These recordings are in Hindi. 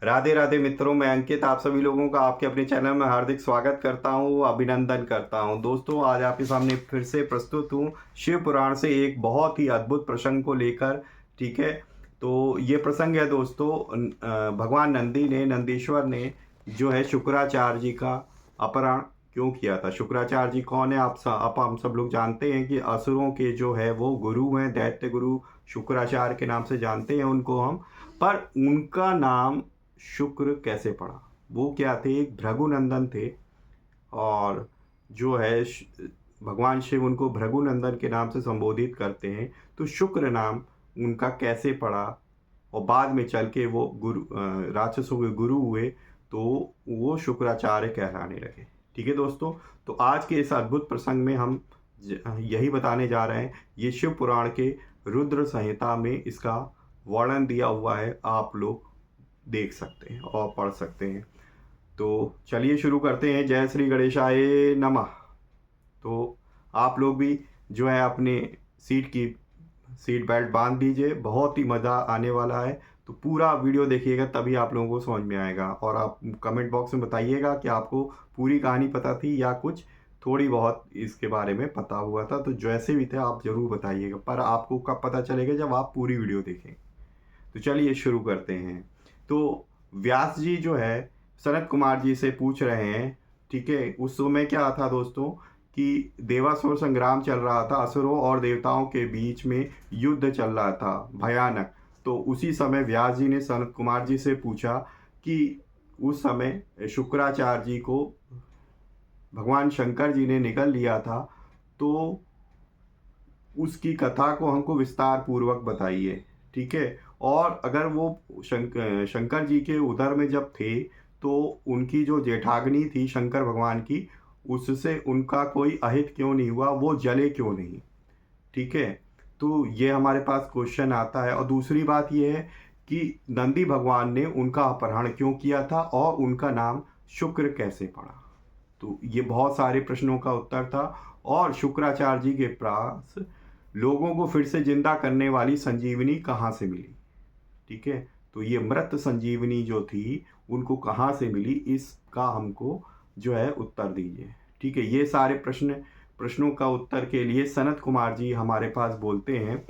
राधे राधे मित्रों, मैं अंकित आप सभी लोगों का आपके अपने चैनल में हार्दिक स्वागत करता हूँ, अभिनंदन करता हूँ। दोस्तों, आज आपके सामने फिर से प्रस्तुत हूँ शिव पुराण से एक बहुत ही अद्भुत प्रसंग को लेकर। ठीक है, तो ये प्रसंग है दोस्तों, भगवान नंदी ने, नंदीश्वर ने जो है शुक्राचार्य जी का अपहरण क्यों किया था। शुक्राचार्य जी कौन है? आप हम सब लोग जानते हैं कि असुरों के जो है वो गुरु हैं, दैत्य गुरु शुक्राचार्य के नाम से जानते हैं उनको हम। पर उनका नाम शुक्र कैसे पड़ा? वो क्या थे? एक भृगुनंदन थे। और जो है भगवान शिव उनको भृगुनंदन के नाम से संबोधित करते हैं। तो शुक्र नाम उनका कैसे पड़ा और बाद में चल के वो राक्षसों के गुरु हुए, तो वो शुक्राचार्य कहलाने लगे। ठीक है दोस्तों, तो आज के इस अद्भुत प्रसंग में हम यही बताने जा रहे हैं। ये शिव पुराण के रुद्र संहिता में इसका वर्णन दिया हुआ है, आप लोग देख सकते हैं और पढ़ सकते हैं। तो चलिए शुरू करते हैं। जय श्री गणेशाय नमः। तो आप लोग भी जो है अपने सीट बेल्ट बांध दीजिए, बहुत ही मज़ा आने वाला है। तो पूरा वीडियो देखिएगा, तभी आप लोगों को समझ में आएगा। और आप कमेंट बॉक्स में बताइएगा कि आपको पूरी कहानी पता थी या कुछ थोड़ी बहुत इसके बारे में पता हुआ था। तो जैसे भी थे आप ज़रूर बताइएगा, पर आपको कब पता चलेगा? जब आप पूरी वीडियो देखें। तो चलिए शुरू करते हैं। तो व्यास जी जो है सनत कुमार जी से पूछ रहे हैं। ठीक है, उस समय क्या था दोस्तों कि देवासुर संग्राम चल रहा था, असुरों और देवताओं के बीच में युद्ध चल रहा था भयानक। तो उसी समय व्यास जी ने सनत कुमार जी से पूछा कि उस समय शुक्राचार्य जी को भगवान शंकर जी ने निगल लिया था, तो उसकी कथा को हमको विस्तार पूर्वक बताइए। ठीक है, और अगर वो शंकर जी के उदर में जब थे, तो उनकी जो जेठाग्नि थी शंकर भगवान की, उससे उनका कोई अहित क्यों नहीं हुआ? वो जले क्यों नहीं? ठीक है, तो ये हमारे पास क्वेश्चन आता है। और दूसरी बात ये है कि नंदी भगवान ने उनका अपहरण क्यों किया था और उनका नाम शुक्र कैसे पड़ा? तो ये बहुत सारे प्रश्नों का उत्तर था। और शुक्राचार्य जी के पास लोगों को फिर से जिंदा करने वाली संजीवनी कहाँ से मिली? ठीक है, तो ये मृत संजीवनी जो थी उनको कहाँ से मिली, इसका हमको जो है उत्तर दीजिए। ठीक है, ये सारे प्रश्नों का उत्तर के लिए सनत कुमार जी हमारे पास बोलते हैं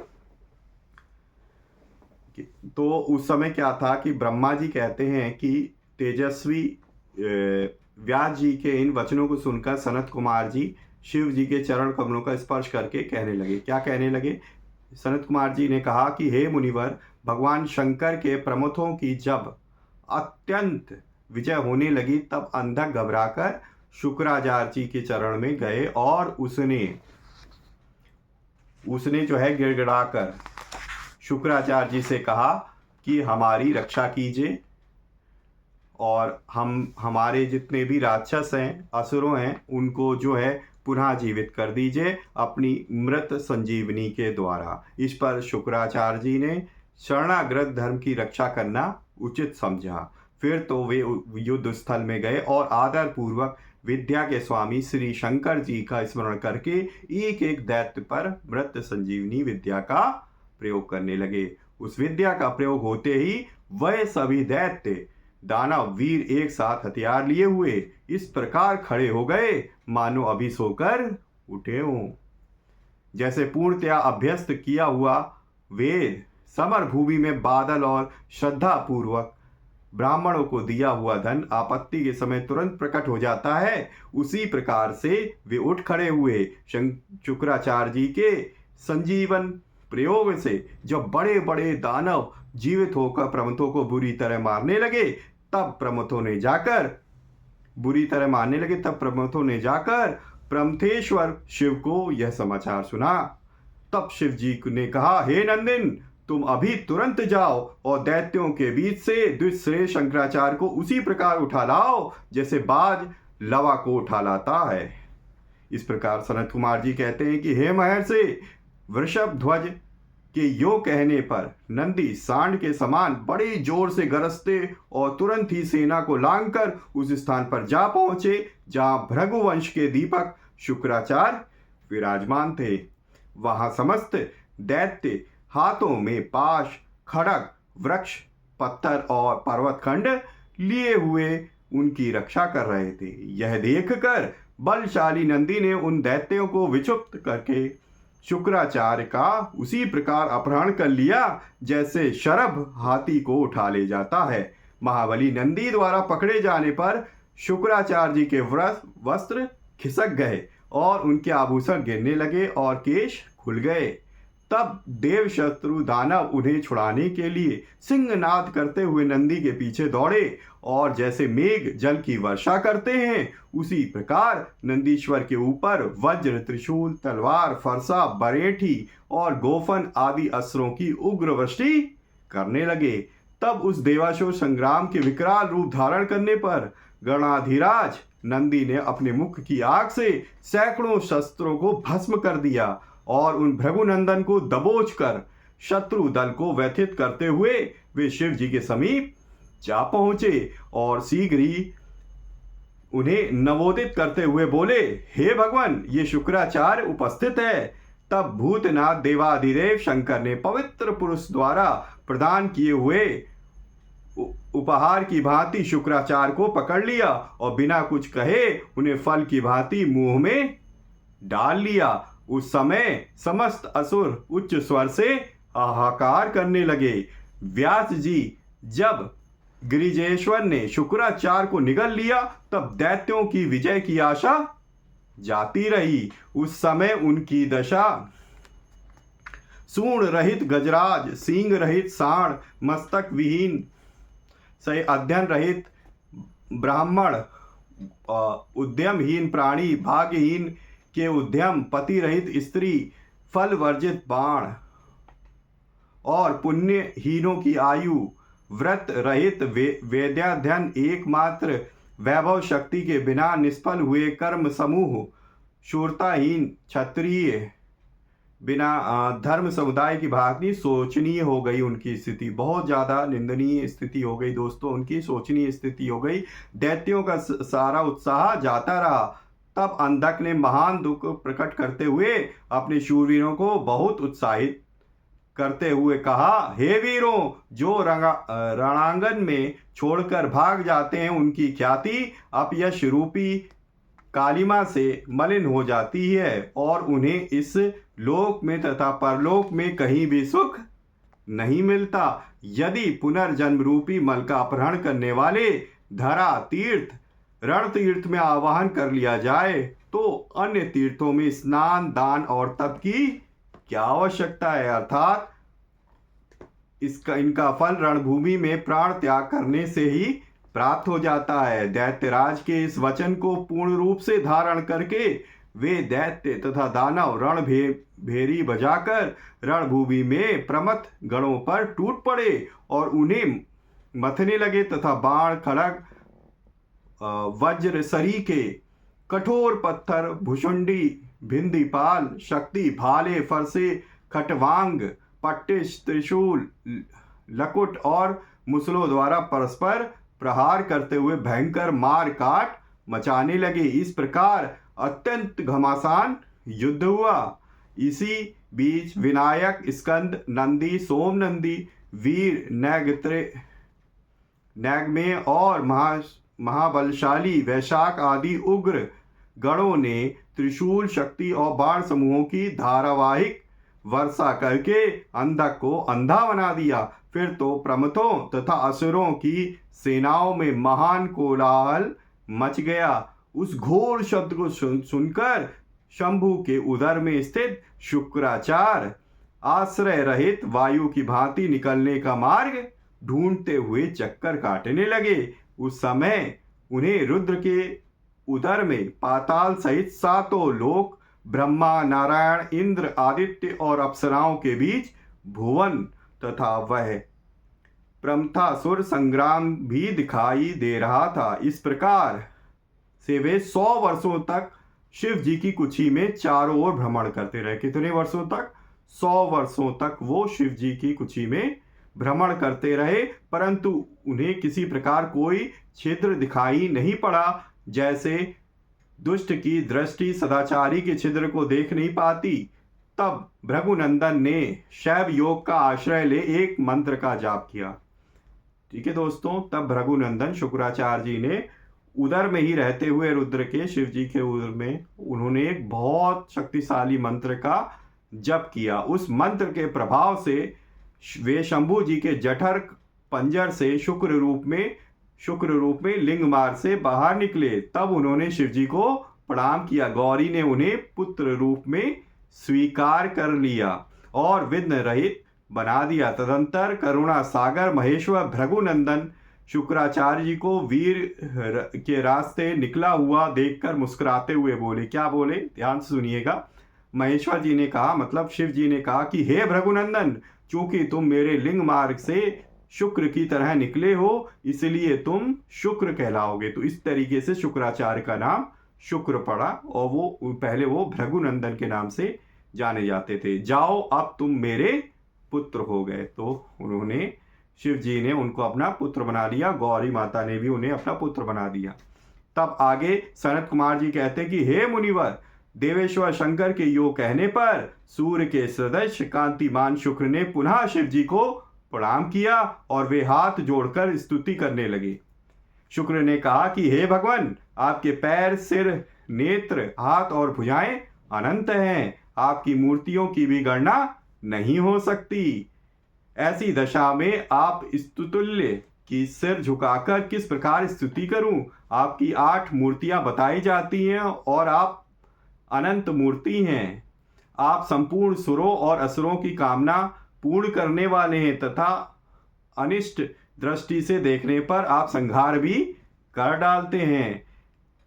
तो उस समय क्या था कि ब्रह्मा जी कहते हैं कि तेजस्वी व्यास जी के इन वचनों को सुनकर सनत कुमार जी शिव जी के चरण कमलों का स्पर्श करके कहने लगे। क्या कहने लगे? सनत कुमार जी ने कहा कि हे मुनिवर, भगवान शंकर के प्रमथों की जब अत्यंत विजय होने लगी, तब अंधक घबराकर शुक्राचार्य जी के चरण में गए और उसने जो है गिड़गिड़ाकर शुक्राचार्य जी से कहा कि हमारी रक्षा कीजिए और हमारे जितने भी राक्षस हैं, असुरों हैं, उनको जो है पुनः जीवित कर दीजिए अपनी मृत संजीवनी के द्वारा। इस पर शुक्राचार्य जी ने शरणागत धर्म की रक्षा करना उचित समझा। फिर तो वे युद्ध स्थल में गए और आदर पूर्वक विद्या के स्वामी श्री शंकर जी का स्मरण करके एक एक दैत्य पर मृत संजीवनी विद्या का प्रयोग करने लगे। उस विद्या का प्रयोग होते ही वह सभी दैत्य दानव वीर एक साथ हथियार लिए हुए इस प्रकार खड़े हो गए मानो अभी सोकर उठे हों। जैसे पूर्णतया अभ्यस्त किया हुआ वेद समर भूमि में बादल और श्रद्धा पूर्वक ब्राह्मणों को दिया हुआ धन आपत्ति के समय तुरंत प्रकट हो जाता है, उसी प्रकार से वे उठ खड़े हुए। शुक्राचार्य जी के संजीवन प्रयोग से जब बड़े बड़े दानव जीवित होकर प्रमथों को बुरी तरह मारने लगे, तब प्रमथों ने जाकर प्रमथेश्वर शिव को यह समाचार सुना। तब शिव जी ने कहा, हे नंदिन, तुम अभी तुरंत जाओ और दैत्यों के बीच से द्विश्रेष्ठ शंकराचार्य को उसी प्रकार उठा लाओ जैसे बाज लवा को उठा लाता है। इस प्रकार सनत कुमार जी कहते हैं कि हे महर्षि, वृषभ ध्वज के यो कहने पर नंदी सांड के समान बड़े जोर से गरजते और तुरंत ही सेना को लांघकर उस स्थान पर जा पहुंचे जहां भृगुवंश के दीपक शुक्राचार्य विराजमान थे। वहां समस्त दैत्य हाथों में पाश, खड़ग, वृक्ष, पत्थर और पर्वत खंड लिए हुए उनकी रक्षा कर रहे थे। यह देखकर बलशाली नंदी ने उन दैत्यों को विचुप्त करके शुक्राचार्य का उसी प्रकार अपहरण कर लिया जैसे शरभ हाथी को उठा ले जाता है। महाबली नंदी द्वारा पकड़े जाने पर शुक्राचार्य जी के वस्त्र खिसक गए और उनके आभूषण गिरने लगे और केश खुल गए। तब देव शत्रु दानव उन्हें छुड़ाने के लिए सिंहनाद करते हुए नंदी के पीछे दौड़े और जैसे मेघ जल की वर्षा करते हैं उसी प्रकार नंदीश्वर के ऊपर वज्र, त्रिशूल, तलवार, फरसा, बरेठी और गोफन आदि अस्त्रों की उग्र वृष्टि करने लगे। तब उस देवासुर संग्राम के विकराल रूप धारण करने पर गणाधिराज नंदी ने अपने मुख की आग से सैकड़ों शस्त्रों को भस्म कर दिया और उन भृगुनंदन को दबोच कर शत्रु दल को व्यथित करते हुए वे शिव जी के समीप जा पहुंचे और शीघ्र ही उन्हें नवोदित करते हुए बोले, हे भगवान, ये शुक्राचार्य उपस्थित है। तब भूतनाथ देवाधिदेव शंकर ने पवित्र पुरुष द्वारा प्रदान किए हुए उपहार की भांति शुक्राचार्य को पकड़ लिया और बिना कुछ कहे उन्हें फल की भांति मुंह में डाल लिया। उस समय समस्त असुर उच्च स्वर से हाहाकार करने लगे। व्यास जी जब गिरिजेश्वर ने शुक्राचार्य को निगल लिया तब दैत्यों की विजय की आशा जाती रही। उस समय उनकी दशा सूर्ण रहित गजराज, सींग रहित सांड, मस्तक विहीन सही अध्ययन रहित ब्राह्मण, उद्यमहीन प्राणी, भाग्यहीन के उद्यम, पति रहित स्त्री, फल वर्जित बाण और पुण्यहीनों की आयु, व्रत रहित वेद्याध्ययन, एकमात्र वैभव शक्ति के बिना निष्फल हुए कर्म समूह, शूरताहीन क्षत्रिय, बिना धर्म समुदाय की भांति शोचनीय हो गई उनकी स्थिति। बहुत ज़्यादा निंदनीय स्थिति हो गई दोस्तों, उनकी शोचनीय स्थिति हो गई। दैत्यों का सारा उत्साह जाता रहा। तब अंधक ने महान दुख प्रकट करते हुए अपने शूरवीरों को बहुत उत्साहित करते हुए कहा, हे वीरों, जो रणांगन में छोड़कर भाग जाते हैं उनकी ख्याति अपयश रूपी कालिमा से मलिन हो जाती है और उन्हें इस लोक में तथा परलोक में कहीं भी सुख नहीं मिलता। यदि पुनर्जन्म रूपी मल का अपहरण करने वाले धरा तीर्थ, रण तीर्थ में आवाहन कर लिया जाए तो अन्य तीर्थों में स्नान, दान और तप की क्या आवश्यकता है। अर्थात इनका फल रणभूमि में प्राण त्याग करने से ही प्राप्त हो जाता है। दैत्यराज के इस वचन को पूर्ण रूप से धारण करके वे दैत्य तथा दानव भेरी बजाकर रणभूमि में प्रमथ गणों पर टूट पड़े और उन्हें मथने लगे तथा बाण, खड़ग, वज्र, सरीके, कठोर पत्थर, भुषुंडी, भिंदीपाल, शक्ति, भाले, फरसे, खटवांग, पट्टिश, त्रिशूल, लकुट और मुसलों द्वारा परस्पर प्रहार करते हुए भयंकर मार काट मचाने लगे। इस प्रकार अत्यंत घमासान युद्ध हुआ। इसी बीच विनायक, स्कंद, नंदी, सोम नंदी, वीर, नैगमे और महाबलशाली वैशाख आदि उग्र गणों ने त्रिशूल, शक्ति और बाण समूहों की धारावाहिक वर्षा करके अंधक को अंधा बना दिया। फिर तो प्रमथों तथा असुरों की सेनाओं में महान कोलाहल मच गया। उस घोर शब्द को सुनकर शंभु के उदर में स्थित शुक्राचार्य आश्रय रहित वायु की भांति निकलने का मार्ग ढूंढते हुए चक्कर काटने लगे। उस समय उन्हें रुद्र के उदर में पाताल सहित सातों लोक, ब्रह्मा, नारायण, इंद्र, आदित्य और अप्सराओं के बीच भुवन तथा वह प्रमथासुर संग्राम भी दिखाई दे रहा था। इस प्रकार से वे 100 वर्षों तक शिव जी की कुक्षी में चारों ओर भ्रमण करते रहे। कितने वर्षों तक? 100 वर्षों तक वो शिव जी की कुक्षी में भ्रमण करते रहे, परंतु उन्हें किसी प्रकार कोई छिद्र दिखाई नहीं पड़ा। जैसे दुष्ट की दृष्टि सदाचारी के छिद्र को देख नहीं पाती। तब भृगुनंदन ने शैव योग का आश्रय ले एक मंत्र का जाप किया। ठीक है दोस्तों। तब भृगुनंदन शुक्राचार्य जी ने उदर में ही रहते हुए रुद्र के, शिव जी के उदर में, उन्होंने एक बहुत शक्तिशाली मंत्र का जप किया। उस मंत्र के प्रभाव से वे शंभु जी के जठर पंजर से शुक्र रूप में लिंग मार्ग से बाहर निकले। तब उन्होंने शिव जी को प्रणाम किया। गौरी ने उन्हें पुत्र रूप में स्वीकार कर लिया और विघ्न रहित बना दिया। तदंतर करुणा सागर महेश्वर भृगुनंदन शुक्राचार्य जी को वीर के रास्ते निकला हुआ देखकर मुस्कुराते हुए बोले। क्या बोले, ध्यान से सुनिएगा। महेश्वर जी ने कहा, मतलब शिव जी ने कहा कि हे भृगुनंदन, चूंकि तुम मेरे लिंग मार्ग से शुक्र की तरह निकले हो, इसलिए तुम शुक्र कहलाओगे। तो इस तरीके से शुक्राचार्य का नाम शुक्र पड़ा और वो पहले वो भृगुनंदन के नाम से जाने जाते थे। जाओ, अब तुम मेरे पुत्र हो गए। तो उन्होंने, शिव जी ने उनको अपना पुत्र बना लिया, गौरी माता ने भी उन्हें अपना पुत्र बना दिया। तब आगे सनत कुमार जी कहते हैं कि हे मुनिवर, देवेश्वर शंकर के योग कहने पर सूर्य के सदृश कांतिमान शुक्र ने पुनः शिव जी को प्रणाम किया और वे हाथ जोड़कर स्तुति करने लगे। शुक्र ने कहा कि हे भगवान, आपके पैर, सिर, नेत्र, हाथ और भुजाएं अनंत हैं। आपकी मूर्तियों की भी गणना नहीं हो सकती। ऐसी दशा में आप स्तुतुल्य की सिर झुकाकर किस प्रकार स्तुति करूं। आपकी 8 मूर्तियां बताई जाती हैं और आप अनंत मूर्ति हैं। आप संपूर्ण सुरों और असुरों की कामना पूर्ण करने वाले हैं तथा अनिष्ट दृष्टि से देखने पर आप संहार भी कर डालते हैं।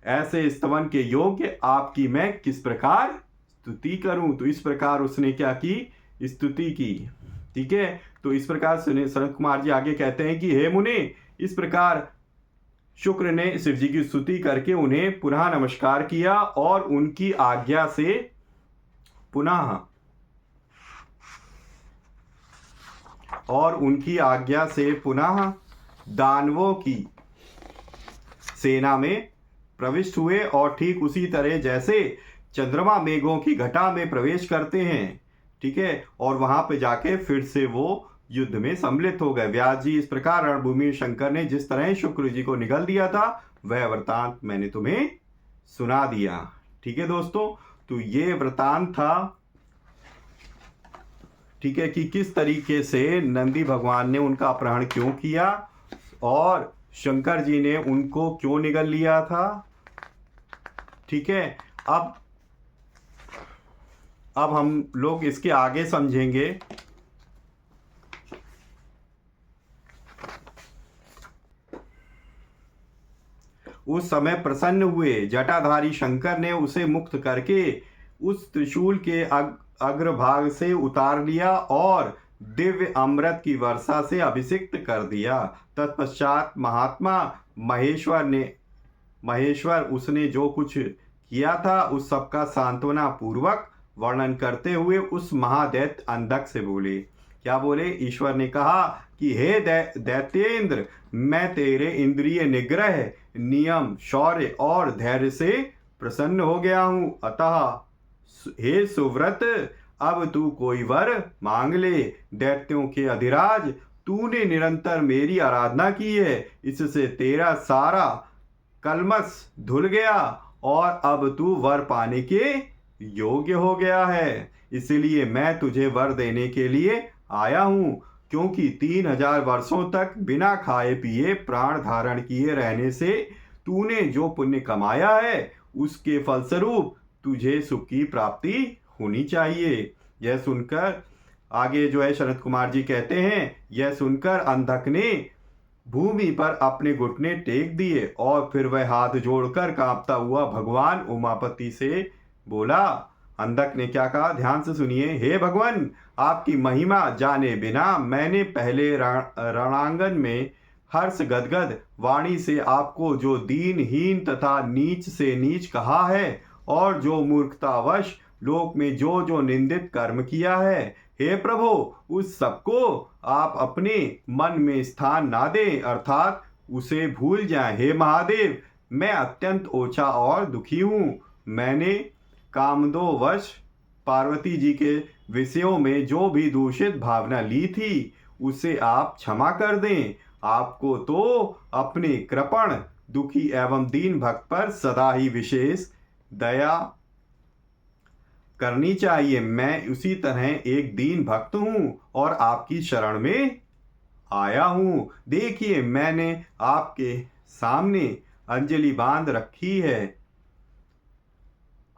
ऐसे स्तवन के योग्य आपकी मैं किस प्रकार स्तुति करूं। तो इस प्रकार उसने क्या की, स्तुति की। ठीक है, तो इस प्रकार सनत कुमार जी आगे कहते हैं कि हे मुने, इस प्रकार शुक्र ने शिव जी की स्तुति करके उन्हें पुनः नमस्कार किया और उनकी आज्ञा से पुनः दानवों की सेना में प्रविष्ट हुए और ठीक उसी तरह जैसे चंद्रमा मेघों की घटा में प्रवेश करते हैं, ठीक है, और वहां पे जाके फिर से वो युद्ध में सम्मिलित हो गए। व्यास जी, इस प्रकार रणभूमि शंकर ने जिस तरह शुक्र जी को निगल दिया था, वह वृतांत मैंने तुम्हें सुना दिया। ठीक है दोस्तों, तो ये वृतांत था, ठीक है, कि किस तरीके से नंदी भगवान ने उनका अपहरण क्यों किया और शंकर जी ने उनको क्यों निगल लिया था। ठीक है, अब हम लोग इसके आगे समझेंगे। उस समय प्रसन्न हुए जटाधारी शंकर ने उसे मुक्त करके उस त्रिशूल के अग्रभाग से उतार लिया और दिव्य अमृत की वर्षा से अभिषिक्त कर दिया। तत्पश्चात महात्मा महेश्वर उसने जो कुछ किया था उस सबका सांत्वना पूर्वक वर्णन करते हुए उस महादैत्य अंधक से बोले। क्या बोले? ईश्वर ने कहा कि हे दैत्येंद्र, मैं तेरे इंद्रिय निग्रह, नियम, शौर्य और धैर्य से प्रसन्न हो गया हूं। अतः हे सुव्रत, अब तू कोई वर मांग ले। दैत्यों के अधिराज, तूने निरंतर मेरी आराधना की है, इससे तेरा सारा कलमश धुल गया और अब तू वर पाने के योग्य हो गया है। इसलिए मैं तुझे वर देने के लिए आया हूं, क्योंकि 3000 वर्षों तक बिना खाए पिए प्राण धारण किए रहने से तूने जो पुण्य कमाया है, उसके फलस्वरूप तुझे सुख की प्राप्ति होनी चाहिए। यह सुनकर आगे जो है शरद कुमार जी कहते हैं, यह सुनकर अंधक ने भूमि पर अपने घुटने टेक दिए और फिर वह हाथ जोड़कर कांपता हुआ भगवान उमापति से बोला। अंधक ने क्या कहा, ध्यान से सुनिए। हे भगवान, आपकी महिमा जाने बिना मैंने पहले रणांगन में हर्ष गदगद वाणी से आपको जो दीनहीन तथा नीच से नीच कहा है और जो मूर्खतावश लोक में जो जो निंदित कर्म किया है, हे प्रभु, उस सबको आप अपने मन में स्थान ना दें, अर्थात उसे भूल जाएं। हे महादेव, मैं अत्यंत ओछा और दुखी हूँ। मैंने कामदोवश पार्वती जी के विषयों में जो भी दूषित भावना ली थी, उसे आप क्षमा कर दें। आपको तो अपने कृपण दुखी एवं दीन भक्त पर सदा ही विशेष दया करनी चाहिए। मैं उसी तरह एक दीन भक्त हूँ और आपकी शरण में आया हूँ। देखिए, मैंने आपके सामने अंजलि बांध रखी है।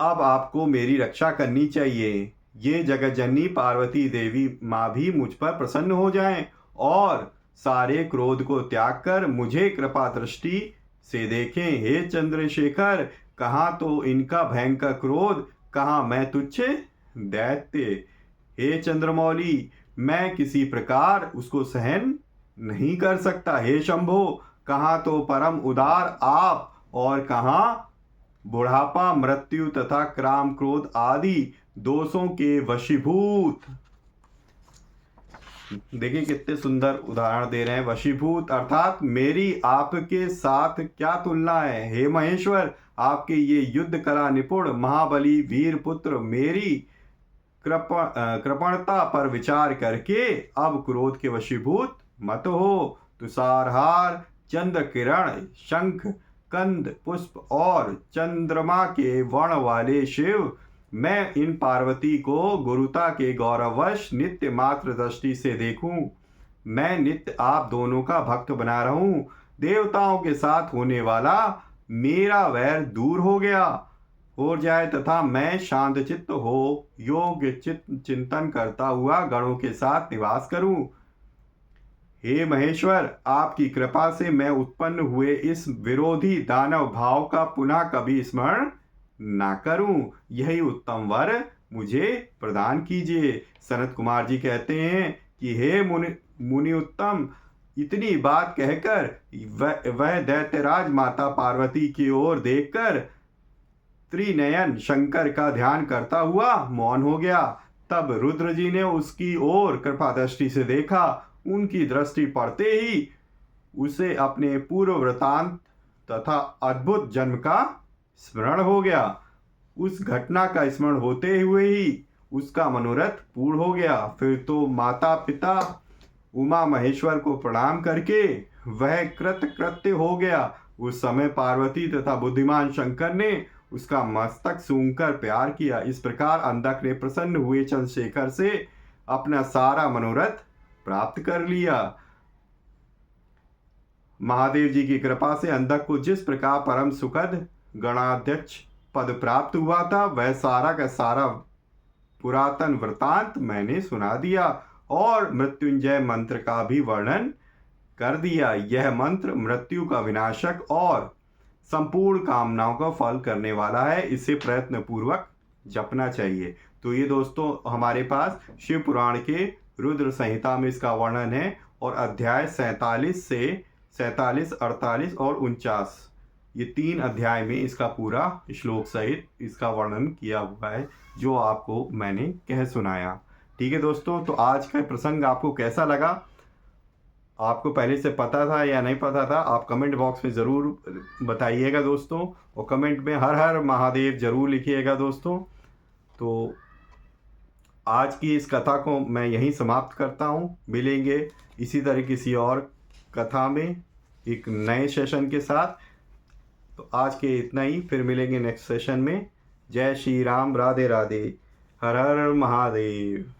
अब आपको मेरी रक्षा करनी चाहिए। ये जगतजननी पार्वती देवी माँ भी मुझ पर प्रसन्न हो जाएं और सारे क्रोध को त्याग कर मुझे कृपा दृष्टि से देखें। हे चंद्रशेखर, कहाँ तो इनका भयंकर क्रोध, कहाँ मैं तुच्छ दैत्य। हे चंद्रमौली, मैं किसी प्रकार उसको सहन नहीं कर सकता। हे शंभो, कहाँ तो परम उदार आप और कहाँ बुढ़ापा, मृत्यु तथा काम, क्रोध आदि दोषों के वशीभूत। देखिए कितने सुंदर उदाहरण दे रहे हैं। वशीभूत अर्थात मेरी आपके साथ क्या तुलना है। हे महेश्वर, आपके ये युद्ध कला निपुण महाबली वीर पुत्र मेरी कृपणता पर विचार करके अब क्रोध के वशीभूत मत हो। तुषारहार, चंद्र किरण, शंख, कंद, पुष्प और चंद्रमा के वर्ण वाले शिव, मैं इन पार्वती को गुरुता के गौरववश नित्य मात्र दृष्टि से देखूं। मैं नित्य आप दोनों का भक्त बना रहूं। देवताओं के साथ होने वाला मेरा वैर दूर हो जाए तथा मैं शांत चित्त हो योग चिंतन करता हुआ गणों के साथ निवास करूं। हे महेश्वर, आपकी कृपा से मैं उत्पन्न हुए इस विरोधी दानव भाव का पुनः कभी स्मरण ना करूं। यही उत्तम वर मुझे प्रदान कीजिए। सनत कुमार जी कहते हैं कि हे मुनि उत्तम, इतनी बात कहकर वह दैत्यराज माता पार्वती की ओर देखकर त्रिनयन शंकर का ध्यान करता हुआ मौन हो गया। तब रुद्र जी ने उसकी ओर कृपा दृष्टि से देखा। उनकी दृष्टि पड़ते ही उसे अपने पूर्व वृतांत तथा अद्भुत जन्म का स्मरण हो गया। उस घटना का स्मरण होते हुए ही उसका मनोरथ पूर्ण हो गया। फिर तो माता पिता उमा महेश्वर को प्रणाम करके वह कृत्य हो गया। उस समय पार्वती तथा बुद्धिमान शंकर ने उसका मस्तक सूंघकर प्यार किया। इस प्रकार अंधक ने प्रसन्न हुए चंद्रशेखर से अपना सारा मनोरथ प्राप्त कर लिया। महादेव जी की कृपा से अंधक को जिस प्रकार परम सुखद गणाध्यक्ष पद प्राप्त हुआ था, वह सारा का सारा पुरातन वृतांत मैंने सुना दिया और मृत्युंजय मंत्र का भी वर्णन कर दिया। यह मंत्र मृत्यु का विनाशक और संपूर्ण कामनाओं का फल करने वाला है। इसे प्रयत्न पूर्वक जपना चाहिए। तो ये दोस्तों हमारे पास शिव पुराण के रुद्र संहिता में इसका वर्णन है और अध्याय 47 से 47, 48 और 49, ये 3 अध्याय में इसका पूरा श्लोक सहित इसका वर्णन किया हुआ है, जो आपको मैंने कह सुनाया। ठीक है दोस्तों, तो आज का प्रसंग आपको कैसा लगा? आपको पहले से पता था या नहीं पता था, आप कमेंट बॉक्स में ज़रूर बताइएगा दोस्तों, और कमेंट में हर हर महादेव ज़रूर लिखिएगा दोस्तों। तो आज की इस कथा को मैं यहीं समाप्त करता हूँ। मिलेंगे इसी तरह किसी और कथा में एक नए सेशन के साथ। तो आज के इतना ही, फिर मिलेंगे नेक्स्ट सेशन में। जय श्री राम, राधे राधे, हर हर महादेव।